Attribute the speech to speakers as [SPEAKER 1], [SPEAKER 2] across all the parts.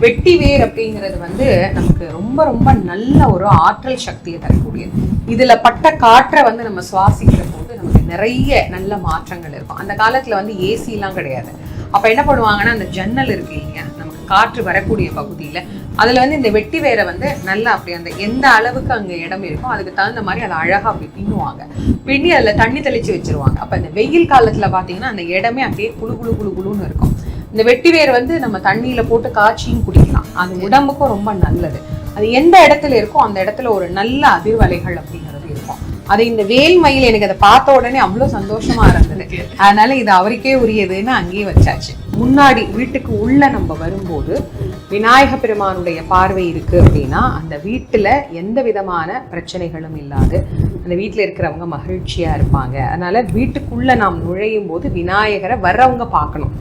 [SPEAKER 1] வெட்டி வேர் அப்படிங்கிறது வந்து நமக்கு ரொம்ப ரொம்ப நல்ல ஒரு ஆற்றல் சக்தியை தரக்கூடியது. இதுல பட்ட காற்றை வந்து நம்ம சுவாசிக்கிற போது நமக்கு நிறைய நல்ல மாற்றங்கள் இருக்கும். அந்த காலத்துல வந்து ஏசி எல்லாம் கிடையாது. அப்ப என்ன பண்ணுவாங்கன்னா, அந்த ஜன்னல் இருக்கு இல்லையா, நமக்கு காற்று வரக்கூடிய பகுதியில அதுல வந்து இந்த வெட்டி வேரை வந்து நல்லா அப்படி அந்த எந்த அளவுக்கு அங்க இடம் இருக்கோ அதுக்கு தகுந்த மாதிரி அதை அழகா அப்படி பின்னுவாங்க. பின்னி அதுல தண்ணி தெளிச்சு வச்சிருவாங்க. அப்ப இந்த வெயில் காலத்துல பாத்தீங்கன்னா அந்த இடமே அப்படியே குழு குழு குழு குழுன்னு இருக்கும். இந்த வெட்டி வேர் வந்து நம்ம தண்ணியில போட்டு காய்ச்சியும் குடிக்கலாம். அது உடம்புக்கும் ரொம்ப நல்லது. அது எந்த இடத்துல இருக்கோ அந்த இடத்துல ஒரு நல்ல அதிர்வலைகள் அப்படிங்கிறது இருக்கும். அது இந்த வேல்மயில் எனக்கு அதை பார்த்த உடனே அவ்வளவு சந்தோஷமா இருந்தது. அதனால இது அவருக்கே உரியதுன்னு அங்கேயே வச்சாச்சு. முன்னாடி வீட்டுக்கு உள்ள நம்ம வரும்போது விநாயக பெருமானுடைய பார்வை இருக்கு அப்படின்னா அந்த வீட்டுல எந்த விதமான பிரச்சனைகளும் இல்லாது அந்த வீட்டுல இருக்கிறவங்க மகிழ்ச்சியா இருப்பாங்க. அதனால வீட்டுக்குள்ள நாம் நுழையும் போது விநாயகரை வர்றவங்க பார்க்கணும்.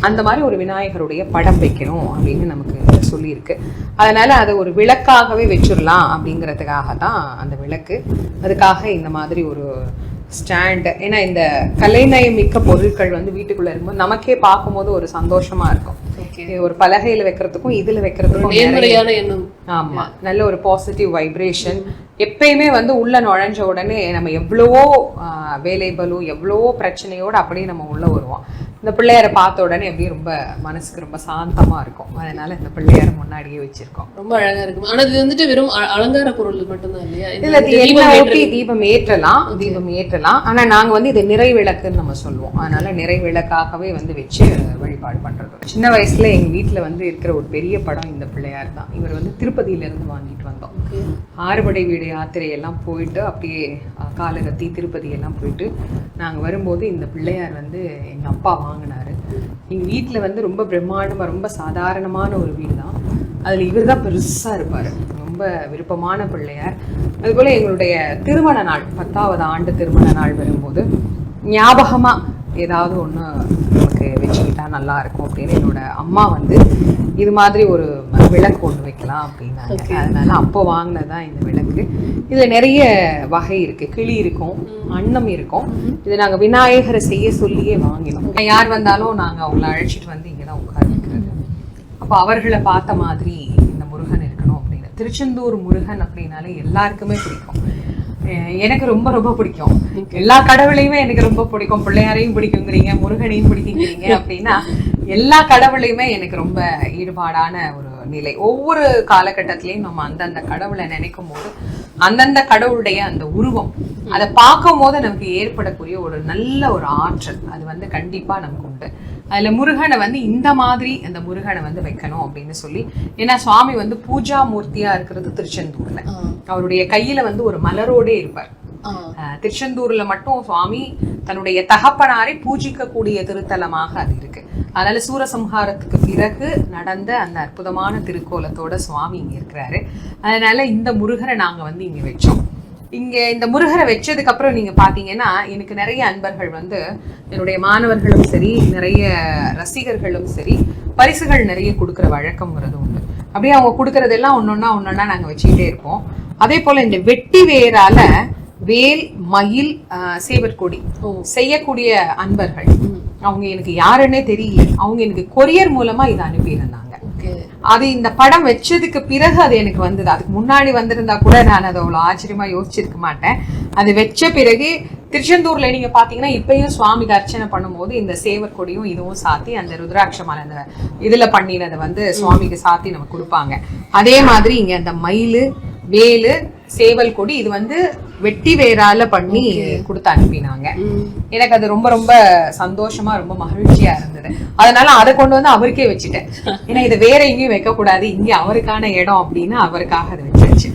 [SPEAKER 1] அந்த மாதிரி ஒரு விநாயகருடைய படம் வைக்கணும் அப்படின்னு நமக்கு சொல்லியிருக்கு. அதனால அதை ஒரு விளக்காகவே வச்சிடலாம் அப்படிங்கிறதுக்காக தான் அந்த விளக்கு. அதுக்காக இந்த மாதிரி ஒரு ஸ்டாண்ட். ஏன்னா இந்த கலைநயம் மிக்க பொருட்கள் வந்து வீட்டுக்குள்ள இருக்கும்போது நமக்கே பார்க்கும் போது ஒரு சந்தோஷமா இருக்கும். ஒரு பலகையில வைக்கிறதுக்கும் இதுல வைக்கிறதுக்கும் ஆமா நல்ல ஒரு பாசிட்டிவ் வைப்ரேஷன். எப்பயுமே வந்து உள்ள நுழைஞ்ச உடனே நம்ம எவ்வளவோ வேலைபலு எவ்வளவோ பிரச்சனையோட அப்படியே நம்ம உள்ள வருவோம். இந்த பிள்ளையாரை பார்த்த உடனே அப்படியே ரொம்ப மனசுக்கு ரொம்ப சாந்தமா இருக்கும். அதனால இந்த பிள்ளையாரை முன்னாடியே வச்சிருக்கோம்.
[SPEAKER 2] ரொம்ப அழகா இருக்கும். ஆனா இது வந்துட்டு வெறும் அலங்கார பொருள் மட்டும்தான் இல்லையா?
[SPEAKER 1] தீபம் ஏற்றலாம். ஆனா நாங்க வந்து இது நிறை விளக்குன்னு நம்ம சொல்லுவோம். அதனால நிறை விளக்காகவே வந்து வச்சு வழிபாடு பண்றது. சின்ன வயசுல எங்க வீட்டுல வந்து இருக்கிற ஒரு பெரிய படம் இந்த பிள்ளையார் தான். இவர் வந்து திருப்பதியில இருந்து வாங்கிட்டு வந்தோம். ஆறுபடை வீடு யாத்திரையெல்லாம் போயிட்டு அப்படியே காலகத்தி திருப்பதி எல்லாம் போயிட்டு நாங்க வரும்போது இந்த பிள்ளையார் வந்து எங்க அப்பா வாங்கினாரு. எங்க வீட்டுல வந்து ரொம்ப பிரம்மாண்டமா ரொம்ப சாதாரணமான ஒரு வீடு தான். அதுல இவர் தான் பெருசா இருப்பாரு. ரொம்ப விருப்பமான பிள்ளையார். அதுபோல எங்களுடைய திருமண நாள் 10வது ஆண்டு திருமண நாள் வரும்போது ஞாபகமா ஏதாவது ஒண்ணு நமக்கு வச்சுக்கிட்டா நல்லா இருக்கும் அப்படின்னு என்னோட அம்மா வந்து இது மாதிரி ஒரு விளக்கு ஒண்ணு வைக்கலாம் அப்படின்னாங்க. அதனால அப்போ வாங்கினதான் இந்த விளக்கு. இதுல நிறைய வகை இருக்கு. கிளி இருக்கும், அன்னம் இருக்கும். இது நாங்க விநாயகரை செய்ய சொல்லியே வாங்கினோம். யார் வந்தாலும் நாங்க அவங்களை அழைச்சிட்டு வந்து இங்கதான் உட்கார வைக்கிறது. அப்போ அவர்களை பார்த்த மாதிரி இந்த முருகன் இருக்கணும் அப்படின்னு. திருச்செந்தூர் முருகன் அப்படின்னாலே எல்லாருக்குமே பிடிக்கும். எனக்கு ரொம்ப ரொம்ப பிடிக்கும். எல்லா கடவுளையுமே எனக்கு ரொம்ப பிடிக்கும். பிள்ளையாரையும் பிடிக்குங்கிறீங்க, முருகனையும் பிடிக்குங்கிறீங்க அப்படின்னா எல்லா கடவுளையுமே எனக்கு ரொம்ப ஈடுபாடான ஒரு நிலை. ஒவ்வொரு காலகட்டத்திலையும் நம்ம அந்தந்த கடவுளை நினைக்கும் போது அந்தந்த கடவுளுடைய அந்த உருவம் அதை பார்க்கும் போது நமக்கு ஏற்படக்கூடிய ஒரு நல்ல ஒரு ஆற்றல் அது வந்து கண்டிப்பா நமக்கு உண்டு. அதுல முருகனை வந்து இந்த மாதிரி அந்த முருகனை வந்து வைக்கணும் அப்படின்னு சொல்லி, ஏன்னா சுவாமி வந்து பூஜா மூர்த்தியா இருக்கிறது திருச்செந்தூர்ல. அவருடைய கையில வந்து ஒரு மலரோடே இருப்பார். திருச்செந்தூர்ல மட்டும் சுவாமி தன்னுடைய தகப்பனாரை பூஜிக்க கூடிய திருத்தலமாக அது இருக்கு. அதனால சூரசம்ஹாரத்துக்கு பிறகு நடந்த அந்த அற்புதமான திருக்கோலத்தோட சுவாமி இங்க இருக்கிறாரு. அதனால இந்த முருகரை நாங்க வந்து இங்க வச்சோம். இங்க இந்த முருகரை வச்சதுக்கு அப்புறம் நீங்க பாத்தீங்கன்னா எனக்கு நிறைய அன்பர்கள் வந்து என்னுடைய மாணவர்களும் சரி நிறைய ரசிகர்களும் சரி பரிசுகள் நிறைய கொடுக்குற வழக்கம்ங்கிறது உண்டு. அப்படியே அவங்க கொடுக்கறதெல்லாம் ஒன்னொன்னா நாங்க வச்சுக்கிட்டே இருப்போம். அதே போல இந்த வெட்டி வேரால வேல் மயில் சேவற்கொடி செய்யக்கூடிய அன்பர்கள் அவங்க எனக்கு யாருன்னே தெரியல. அவங்க எனக்கு கொரியர் மூலமா இதை அனுப்பியிருந்தாங்க. அது இந்த படம் வச்சதுக்கு பிறகு அது எனக்கு வந்தது. அதுக்கு முன்னாடி வந்திருந்தா கூட நான் அதை அவ்வளவு ஆச்சரியமா யோசிச்சிருக்க மாட்டேன். அது வச்ச பிறகு திருச்செந்தூர்ல நீங்க பாத்தீங்கன்னா இப்பயும் சுவாமிக்கு அர்ச்சனை பண்ணும் போது இந்த சேவர் கொடியும் இதுவும் சாத்தி அந்த ருத்ராட்சமான அந்த இதுல பண்ணினதை வந்து சுவாமிக்கு சாத்தி நமக்கு கொடுப்பாங்க. அதே மாதிரி இங்க அந்த மயிலு வேலு சேவல் கொடி இது வந்து வெட்டி வேரால பண்ணி கொடுத்து அனுப்பினாங்க. எனக்கு அது ரொம்ப ரொம்ப சந்தோஷமா ரொம்ப மகிழ்ச்சியா இருந்தது. அதனால அதை கொண்டு வந்து அவருக்கே வச்சுட்டேன். ஏன்னா இதை வேற எங்கேயும் வைக்க கூடாது, இங்க அவருக்கான இடம் அப்படின்னு அவருக்காக அதை வச்சாச்சு.